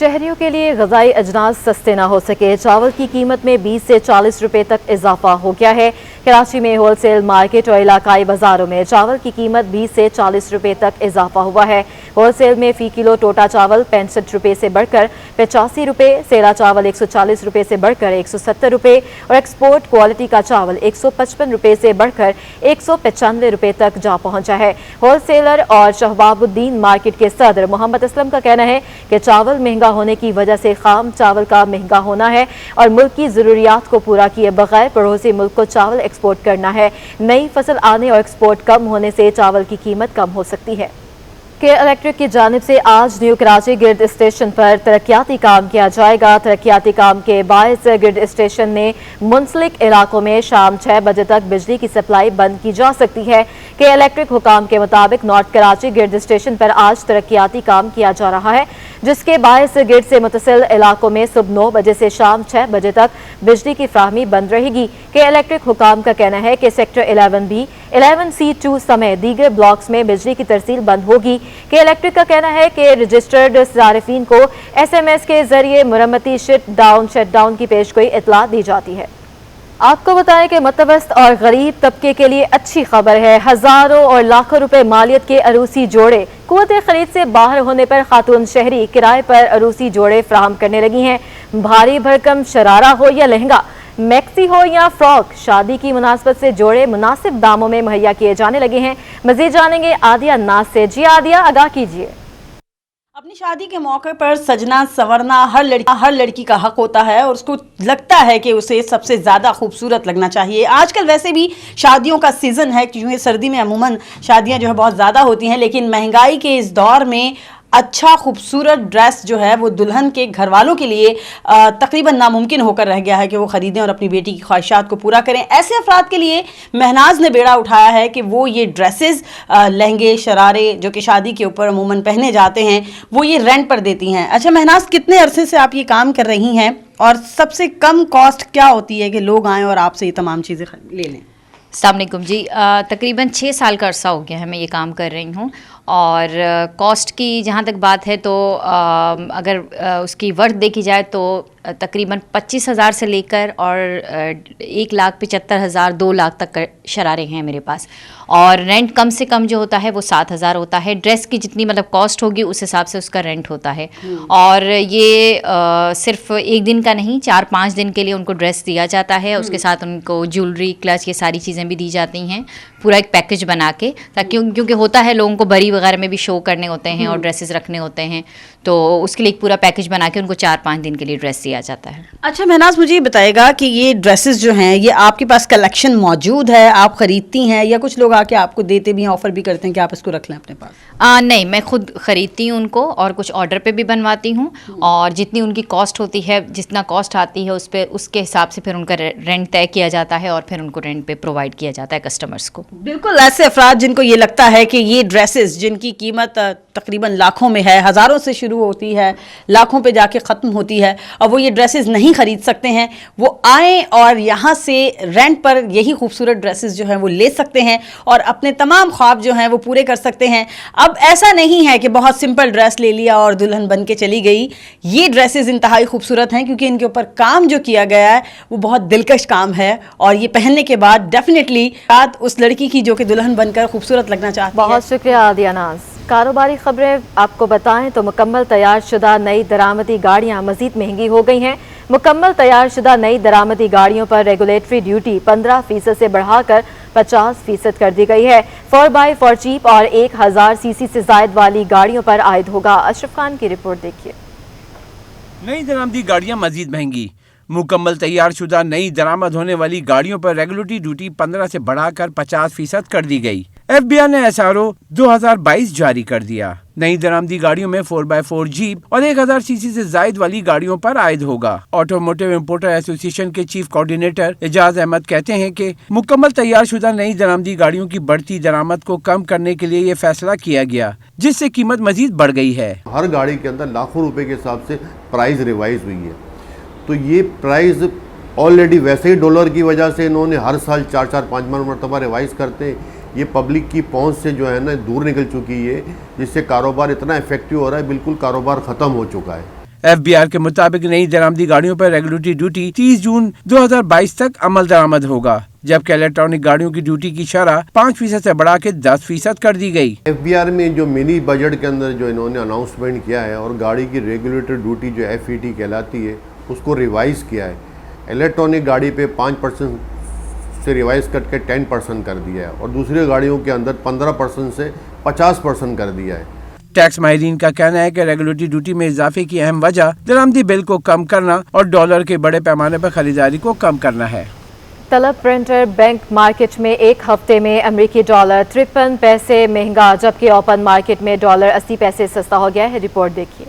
शहरियों के लिए ग़िज़ाई अजनास सस्ते ना हो सके, चावल की कीमत में 20 से 40 रुपए तक इजाफा हो गया है। कराची में होलसेल मार्केट और इलाकाई बाजारों में चावल की कीमत 20 से 40 रुपए तक इजाफा हुआ है। होलसेल में फ़ी किलो टोटा चावल 65 रुपए से बढ़कर 85 रुपए, सेरा चावल 140 रुपए से बढ़कर 170 रुपए और एक्सपोर्ट क्वालिटी का चावल 155 रुपए से बढ़कर 195 रुपए तक जा पहुंचा है। होलसेलर और शहबाबुद्दीन मार्केट के सदर मोहम्मद असलम का कहना है कि चावल महंगा होने की वजह से खाम चावल का महंगा होना है और मुल्क की ज़रूरियात को पूरा किए बगैर पड़ोसी मुल्क को चावल एक्सपोर्ट करना है। नई फसल आने और एक्सपोर्ट कम होने से चावल की कीमत कम हो सकती है। के इलेक्ट्रिक की जानिब से आज न्यू कराची ग्रिड स्टेशन पर तरक्याती काम किया जाएगा। तरक्याती काम के बायस ग्रिड स्टेशन में मुंसलिक इलाकों में शाम 6 बजे तक बिजली की सप्लाई बंद की जा सकती है। के इलेक्ट्रिक हुकाम के मुताबिक नॉर्थ कराची ग्रिड स्टेशन पर आज तरक्याती काम किया जा रहा है, जिसके बायस ग्रिड से मुतसिल इलाकों में सुबह 9 बजे से शाम 6 बजे तक बिजली की फ्राहमी बंद रहेगी। के इलेक्ट्रिक हुकाम का कहना है कि सेक्टर 11B, 11C2 समेत दीगर ब्लॉक्स में बिजली की तरसील बंद होगी। के इलेक्ट्रिक का कहना है कि रजिस्टर्ड सारिफीन को SMS के जरिए मुरम्मती शटडाउन की पेशगोई इतला दी जाती है। आपको बताएं कि मतवस्त और गरीब तबके के लिए अच्छी खबर है। हजारों और लाखों रुपए मालियत के अरूसी जोड़े कुव्वत खरीद से बाहर होने पर खातून शहरी किराए पर अरूसी जोड़े फ्राहम करने लगी हैं। भारी भरकम शरारा हो या लहंगा, मैक्सी हो या फ्रॉक, शादी की मुनासबत से जोड़े मुनासिब दामों में मुहैया किए जाने लगे हैं। मजीद जानेंगे आदिया नाज से। जी आदिया, आगाह कीजिए। अपनी शादी के मौके पर सजना संवरना हर लड़की का हक होता है और उसको लगता है कि उसे सबसे ज़्यादा खूबसूरत लगना चाहिए। आजकल वैसे भी शादियों का सीज़न है, क्योंकि सर्दी में अमूमन शादियां जो है बहुत ज़्यादा होती हैं, लेकिन महंगाई के इस दौर में अच्छा खूबसूरत ड्रेस जो है वो दुल्हन के घर वालों के लिए तकरीबन नामुमकिन होकर रह गया है कि वो ख़रीदें और अपनी बेटी की ख्वाहिशात को पूरा करें। ऐसे अफराद के लिए महनाज ने बेड़ा उठाया है कि वो ये ड्रेसेस, लहंगे, शरारे जो कि शादी के ऊपर अमूमन पहने जाते हैं, वो ये रेंट पर देती हैं। अच्छा महनाज, कितने अरसे से आप ये काम कर रही हैं और सबसे कम कॉस्ट क्या होती है कि लोग आएँ और आपसे ये तमाम चीज़ें ले लें? अस्सलाम वालेकुम जी। तकरीबन 6 साल का अरसा हो गया है मैं ये काम कर रही हूँ और कॉस्ट की जहाँ तक बात है तो अगर उसकी वर्थ देखी जाए तो तकरीबन 25,000 से लेकर और 1,75,000 2 लाख तक शरारे हैं मेरे पास। और रेंट कम से कम जो होता है वो 7,000 होता है। ड्रेस की जितनी मतलब कॉस्ट होगी उस हिसाब से उसका रेंट होता है। और ये सिर्फ एक दिन का नहीं, 4-5 दिन के लिए उनको ड्रेस दिया जाता है। उसके साथ उनको ज्वेलरी, क्लच, ये सारी चीज़ें भी दी जाती हैं, पूरा एक पैकेज बना के, ताकि क्योंकि होता है लोगों को बरी वगैरह में भी शो करने होते हैं और ड्रेसेस रखने होते हैं, तो उसके लिए एक पूरा पैकेज बना के उनको 4-5 दिन के लिए ड्रेस दिया जाता है। अच्छा महनाज, मुझे ये बताएगा कि ये ड्रेसेस जो हैं ये आपके पास कलेक्शन मौजूद है, आप ख़रीदती हैं या कुछ लोग आके आपको देते भी हैं, ऑफ़र भी करते हैं कि आप इसको रख लें अपने पास? नहीं, मैं खुद ख़रीदती हूँ उनको और कुछ ऑर्डर पे भी बनवाती हूँ और जितनी उनकी कॉस्ट होती है, जितना कॉस्ट आती है उस पर उसके हिसाब से फिर उनका रेंट तय किया जाता है और फिर उनको रेंट पे प्रोवाइड किया जाता है कस्टमर्स को। बिल्कुल ऐसे अफराद जिनको ये लगता है कि ये ड्रेसेस जिनकी कीमत तकरीबन लाखों में है, हज़ारों से शुरू होती है, लाखों पे जाके ख़त्म होती है, और वो ये ड्रेसेस नहीं ख़रीद सकते हैं, वो आएँ और यहाँ से रेंट पर यही खूबसूरत ड्रेसेस जो हैं वो ले सकते हैं और अपने तमाम ख्वाब जो हैं वो पूरे कर सकते हैं। अब ऐसा नहीं है कि बहुत सिंपल ड्रेस ले लिया और दुल्हन बन के चली गई। ये ड्रेसेस इंतहाई खूबसूरत हैं क्योंकि इनके ऊपर काम जो किया गया है वो बहुत दिलकश काम है और ये पहनने के बाद डेफिनेटली बात उस लड़की की जो कि दुल्हन बनकर खूबसूरत लगना चाहती है। बहुत शुक्रिया आदिया नाज। कारोबारी खबरें आपको बताएं तो मुकम्मल तैयार शुदा नई दरामदी गाड़ियां मजीद महंगी हो गई हैं। मुकम्मल तैयार शुदा नई दरामदी गाड़ियों पर रेगुलेटरी ड्यूटी 15% से बढ़ाकर 50% कर दी गई है। 4x4 चीप और 1000 सीसी से जायद वाली गाड़ियों पर आयद होगा। अशरफ खान की रिपोर्ट देखिए। नई दरामदी गाड़ियां मजीद महंगी। मुकम्मल तैयार शुदा नई दरामद होने वाली गाड़ियों पर रेगुलेटरी ड्यूटी 15 से बढ़ाकर 50% कर दी गई। FBI ने SRO 2022 जारी कर दिया। नई दरामदी गाड़ियों में 4x4 जीप और 1000 सीसी से जायद वाली गाड़ियों पर आयद होगा। ऑटोमोटिव इम्पोर्टर एसोसिएशन के चीफ कोऑर्डिनेटर एजाज अहमद कहते हैं कि मुकम्मल तैयार शुदा नई दरामदी गाड़ियों की बढ़ती दरामद को कम करने के लिए ये फैसला किया गया, जिससे कीमत मजीद बढ़ गई है। हर गाड़ी के अंदर लाखों रुपए के हिसाब से प्राइस रिवाइज हुई है, तो ये प्राइस ऑलरेडी वैसे ही डॉलर की वजह से इन्होंने हर साल 4-5 मरतबा रिवाइज करते हैं। ये पब्लिक की पहुंच से जो है ना दूर निकल चुकी है, जिससे कारोबार इतना इफेक्टिव हो रहा है, बिल्कुल कारोबार ख़त्म हो चुका है। FBR के मुताबिक नई दरामदी गाड़ियों पर रेगुलेटरी ड्यूटी 30 जून 2022 तक अमल दरामद होगा, जबकि इलेक्ट्रॉनिक गाड़ियों की ड्यूटी की शरह 5% से बढ़ा के 10% कर दी गई। FBR में जो मिनी बजट के अंदर जो इन्होंने अनाउंसमेंट किया है और गाड़ी की रेगुलेटरी ड्यूटी जो FET कहलाती है उसको रिवाइज किया है। इलेक्ट्रॉनिक गाड़ी पे 5% से रिवाइज करके 10% कर दिया है और दूसरी गाड़ियों के अंदर 15% से 50% कर दिया है। टैक्स माहिरीन का कहना है कि रेगुलेटरी ड्यूटी में इजाफे की अहम वजह दरामदी बिल को कम करना और डॉलर के बड़े पैमाने पर खरीदारी को कम करना है। तलब प्रिंटर बैंक मार्केट में एक हफ्ते में अमेरिकी डॉलर 53 पैसे महंगा, जबकि ओपन मार्केट में डॉलर 80 पैसे सस्ता हो गया है। रिपोर्ट देखिए।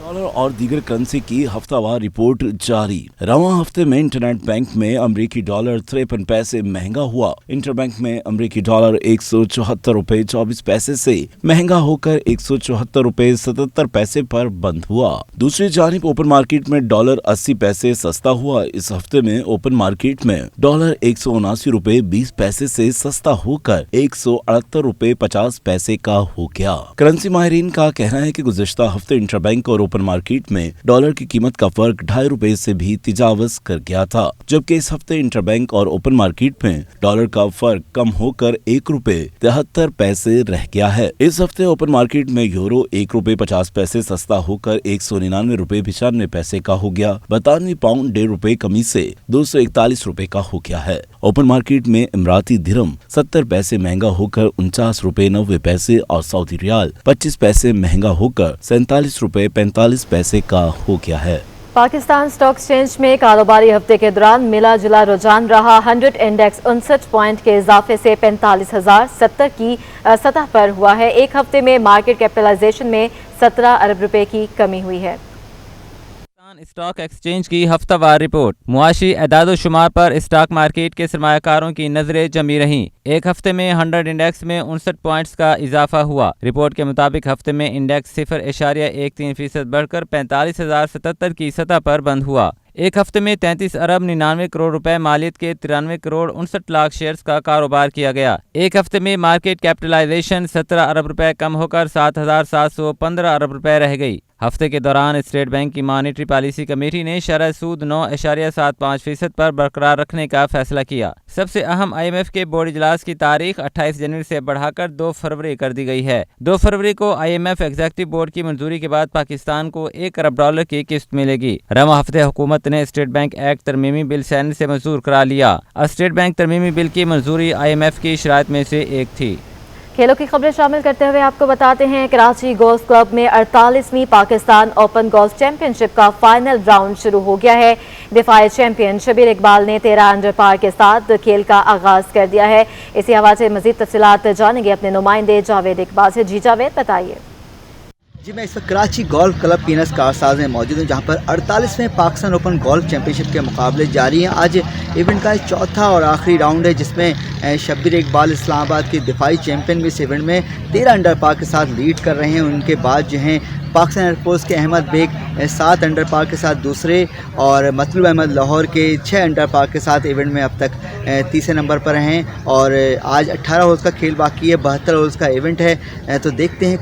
डॉलर और दीगर करेंसी की हफ्तावार रिपोर्ट जारी। रवां हफ्ते में इंटरनेट बैंक में अमेरिकी डॉलर 53 पैसे महंगा हुआ। इंटरबैंक में अमेरिकी डॉलर 174 रुपए 24 पैसे से महंगा होकर 174 रुपए 77 पैसे पर बंद हुआ। दूसरी जानिब ओपन मार्केट में डॉलर 80 पैसे सस्ता हुआ। इस हफ्ते में ओपन मार्केट में डॉलर 179 रुपए 20 पैसे से सस्ता होकर 178 रुपए 50 पैसे का हो गया। करेंसी माहिरीन का कहना है कि गुज़िश्ता हफ्ते इंटरबैंक और ओपन मार्केट में डॉलर की कीमत का फर्क 2.5 रुपए से भी तजावुज कर गया था, जबकि इस हफ्ते इंटरबैंक और ओपन मार्केट में डॉलर का फर्क कम होकर 1 रुपए 73 पैसे रह गया है। इस हफ्ते ओपन मार्केट में यूरो 1 रुपए 50 पैसे सस्ता होकर 199 रुपए 95 पैसे का हो गया। बरतानवी पाउंड 1.5 रुपए कमी से 241 रुपए का हो गया है। ओपन मार्केट में इमराती दिरहम 70 पैसे महंगा होकर 49 रुपए 90 पैसे और सऊदी रियाल 25 पैसे महंगा होकर 47 रुपए 45 पैसे का हो गया है। पाकिस्तान स्टॉक एक्सचेंज में कारोबारी हफ्ते के दौरान मिला जुला रुझान रहा। 100 इंडेक्स 59 पॉइंट के इजाफे से 45,070 की सतह पर हुआ है। एक हफ्ते में मार्केट कैपिटलाइजेशन में 17 अरब रुपए की कमी हुई है। स्टॉक एक्सचेंज की हफ्तावार रिपोर्ट। मुआशी एदाद शुमार पर स्टॉक मार्केट के सरमायाकारों की नजरें जमी रहीं। एक हफ्ते में 100 इंडेक्स में 59 पॉइंट्स का इजाफा हुआ। रिपोर्ट के मुताबिक हफ्ते में इंडेक्स 0.13% बढ़कर 45,077 की सतह पर बंद हुआ। एक हफ्ते में 33 अरब 99 करोड़ रुपए मालियत के 93 करोड़ 59 लाख शेयर्स का कारोबार किया गया। एक हफ्ते में मार्केट कैपिटलाइजेशन 17 अरब रुपए कम होकर 7,715 अरब रुपए रह गई। हफ्ते के दौरान स्टेट बैंक की मॉनेटरी पॉलिसी कमेटी ने शरह सूद 9.75% पर बरकरार रखने का फैसला किया। सबसे अहम IMF के बोर्ड इजलास की तारीख 28 जनवरी से बढ़ाकर 2 फरवरी कर दी गई है। 2 फरवरी को IMF एग्जीक्यूटिव बोर्ड की मंजूरी के बाद पाकिस्तान को 1 अरब डॉलर की किस्त मिलेगी। रवां हफ्ते हुकूमत ने स्टेट बैंक एक्ट तरमीमी बिल सैनेट से मंजूर करा लिया। स्टेट बैंक तरमीमी बिल की मंजूरी IMF की शराइत में से एक थी। खेलों की खबरें शामिल करते हुए आपको बताते हैं, कराची गोल्फ क्लब में 48वीं पाकिस्तान ओपन गोल्फ चैंपियनशिप का फाइनल राउंड शुरू हो गया है। दिफाई चैंपियन शबीर इकबाल ने 13 अंडर पार के साथ खेल का आगाज कर दिया है। इसी हवाले से मजीद तफसीलात जानेंगे अपने नुमाइंदे जावेद इकबाल से। जी जावेद, बताइए। जी, मैं इस वक्त कराची गोल्फ क्लब पीनस कारसाज में मौजूद हूँ, जहाँ पर 48वें पाकिस्तान ओपन गोल्फ चैंपियनशिप के मुकाबले जारी हैं। आज इवेंट का चौथा और आखिरी राउंड है, जिसमें शब्बीर इकबाल इस्लामाबाद के दिफाई चैंपियन भी इस इवेंट में 13 अंडर पार के साथ लीड कर रहे हैं। उनके बाद जो हैं पाकिस्तान एयरफोर्स के अहमद बेग 7 अंडर पार के साथ दूसरे और मतलूब अहमद लाहौर के 6 अंडर पार के साथ इवेंट में अब तक तीसरे नंबर पर हैं। और आज 18 होल्स का खेल बाकी है, 72 होल्स का इवेंट है। तो देखते हैं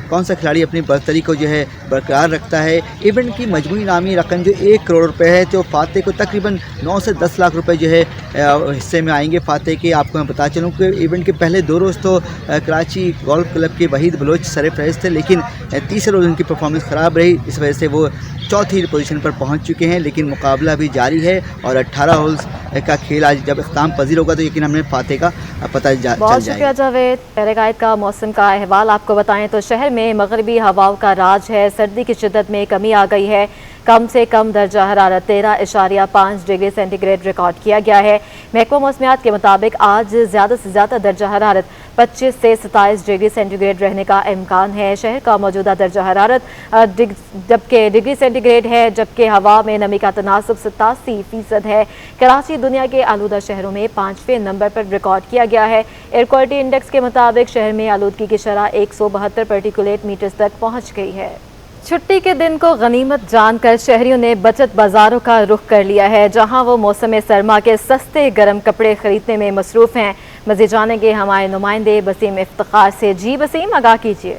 कौन सा खिलाड़ी अपनी बरतरी को जो है बरकरार रखता है। इवेंट की मजमूई इनामी रकम जो 1 करोड़ रुपए है, तो फाते को तकरीबन 9 से 10 लाख रुपए जो है हिस्से में आएंगे फाते के। आपको मैं बता चलूँ कि इवेंट के पहले 2 रोज़ तो कराची गोल्फ क्लब के वहीद बलोच सरफराज थे, लेकिन तीसरे रोज़ उनकी परफॉर्मेंस ख़राब रही। इस वजह से वो चौथी पोजीशन पर पहुंच चुके हैं, लेकिन मुकाबला अभी जारी है और 18 होल्स का खेल आज जब इख्तिताम पजीर होगा तो यकीन हमें फाते का पता चल जाएगा। बहुत शुक्रिया जावेद। पैरागाइड का मौसम का अहवाल आपको बताएं तो शहर में मगरबी हवाओं का राज है। सर्दी की शिद्दत में कमी आ गई है। कम से कम दर्जा हरारत 13.5 डिग्री सेंटीग्रेड रिकॉर्ड किया गया है। महकमा मौसमियात के मुताबिक आज ज़्यादा से ज़्यादा दर्जा हरारत 25 से 27 डिग्री सेंटीग्रेड रहने का इम्कान है। शहर का मौजूदा दर्जा हरारत जबकि डिग्री सेंटीग्रेड है, जबकि हवा में नमी का तनासब 87% है। कराची दुनिया के आलूदा शहरों में 5वें नंबर पर रिकॉर्ड किया गया है। एयर क्वालिटी इंडेक्स के मुताबिक शहर में आलूदगी की शरह 172 पार्टिकुलेट मीटर्स तक पहुँच गई है। छुट्टी के दिन को गनीमत जानकर शहरियों ने बचत बाजारों का रुख कर लिया है, जहां वो मौसम सरमा के सस्ते गर्म कपड़े खरीदने में मसरूफ़ हैं। मज़ीद जानेंगे हमारे नुमाइंदे बसीम इफ्तिखार से। जी बसीम, आगाह कीजिए।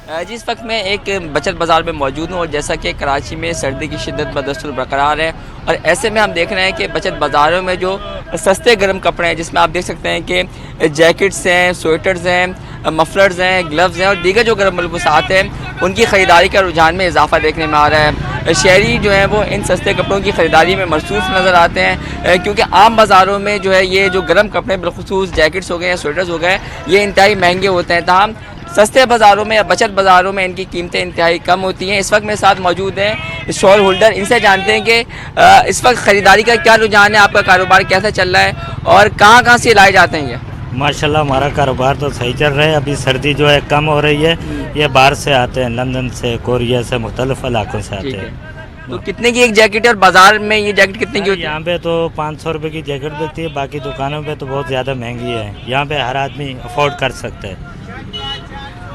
जी इस वक्त मैं एक बचत बाज़ार में मौजूद हूँ और जैसा कि कराची में सर्दी की शिद्दत बदस्तूर बरकरार है और ऐसे में हम देख रहे हैं कि बचत बाज़ारों में जो सस्ते गर्म कपड़े हैं जिसमें आप देख सकते हैं कि जैकेट्स हैं, स्वेटर्स हैं, मफलर्स हैं, ग्लव्स हैं और दीगर जो गर्म मलबूसात हैं उनकी ख़रीदारी का रुझान में इजाफा देखने में आ रहा है। शहरी जो है वो इन सस्ते कपड़ों की ख़रीदारी में मसरूफ़ नज़र आते हैं क्योंकि आम बाज़ारों में जो है ये जो गर्म कपड़े बिलखुसूस जैकेट्स हो गए या स्वेटर्स हो गए ये इंतहाई महंगे होते हैं। तमाम सस्ते बाज़ारों में या बचत बाज़ारों में इनकी कीमतें इंतहाई कम होती हैं। इस वक्त मेरे साथ मौजूद हैं स्टॉल होल्डर, इनसे जानते हैं कि इस वक्त ख़रीदारी का क्या रुझान है, आपका कारोबार कैसा चल रहा है और कहाँ कहाँ से लाए जाते हैं ये? माशाल्लाह हमारा कारोबार तो सही चल रहा है। अभी सर्दी जो है कम हो रही है। ये बाहर से आते हैं, लंदन से, कोरिया से, मुख्तलिफ इलाकों से आते हैं। तो कितने की एक जैकेट है और बाज़ार में ये जैकेट कितने की होती है? यहाँ पे तो 500 रुपये की जैकेट बिकती है, बाकी दुकानों पे तो बहुत ज़्यादा महंगी है। यहाँ पे हर आदमी अफोर्ड कर सकता है।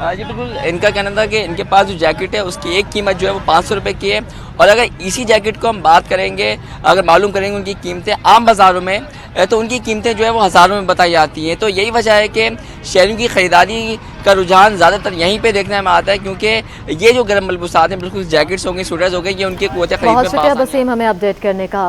जी बिल्कुल, इनका कहना था कि इनके पास जो जैकेट है उसकी एक कीमत जो है वो 500 रुपये की है और अगर इसी जैकेट को हम बात करेंगे, अगर मालूम करेंगे उनकी कीमतें आम बाज़ारों में तो उनकी कीमतें जो है वो हज़ारों में बताई जाती हैं। तो यही वजह है कि शहरों की ख़रीदारी का रुझान ज़्यादातर यहीं पे देखने में आता है क्योंकि ये जो गर्म मलबूसात हैं, बिल्कुल जैकेट्स हो गए, स्वेटर्स हो गए, ये उनकी क़ुव्वत ख़रीद में बहुत शुक्रिया वसीम हमें अपडेट करने का।